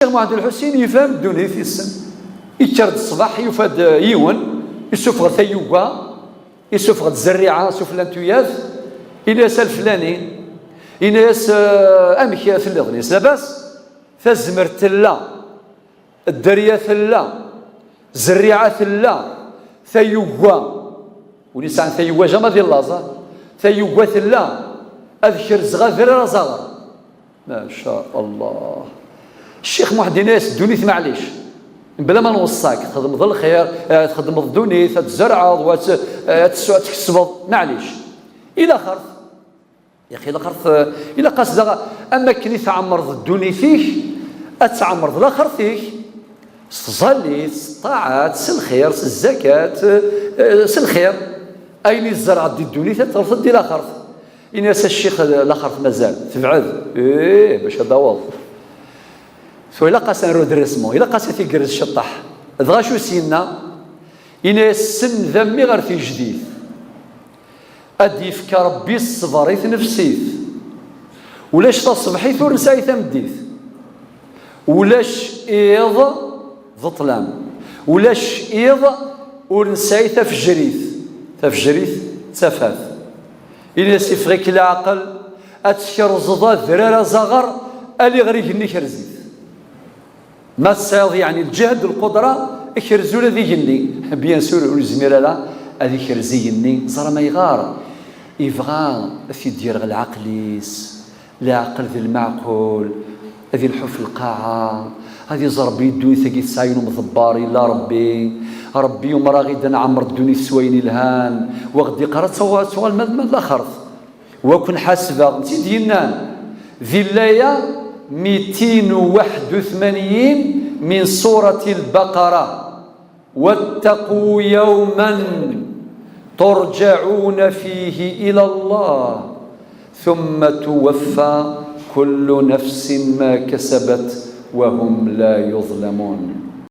الشيخ محمد الحسين يفهم الدنيا في السن، يتشرد الصباح يفاد يون يسوفغ ثيوبا يسوفغ الزريعه سوف لانتوياث الى سال فلاني إناس أمك ثلاث لاباس فزمر تلا الدريا ثلا زريعة ثلا ثيوغا ونسان ثيوغا جما ديال لازا ثيوغا ثلا أذكر زغافر زغر ما شاء الله. الشيخ محمد ناس دونيت معليش بلا ما نوصاك تخدم ظل الخير تخدم الدونيت تزرع تكسب معليش إلى خرف يا اخي لا خرف الا قاس اما كني تعمر الدنيا فيه اتعمر لا خرف فيه صلي الطاعات الخير الزكاه الخير اين الزرع دي الدنيا ترفض دي لا خرف إناس الشيخ لا خرف مازال تبعد باش هذا واضح سو الا قاس نرود الرسمو الا قاس تيقرز الشطح دغا شو سينا إناس سن ذمي غير في جديد أدي يفكى ربي الصبر يتنفسيت ولاش تصبحيت ورساي تمديت ولاش إيض ظطلام ولاش إيض ورنساي تفجريت تفاث إلا سيفغيك العقل أتشرزضا ذرارة زغر ألي غريق نكرزيت ما تصيض يعني الجهد القدرة اكرزو لذي جني بيان سور ونزمير لا هذي كرزيني زرا ما يغار يبغى في دير العقليس لا عقل ذي المعقول هذه الحف القاعة هذه زربي يدوي ثقي ساين ومضباري لا ربي ومرا غيدا نعمر الدنيا سوين الهان وغدي قرات سوا المذ لا خرف وكن حاسبه نسيت ديالنا ذي اللايه 281 من سورة البقرة واتقوا يوما ترجعون فيه إلى الله ثم توفى كل نفس ما كسبت وهم لا يظلمون.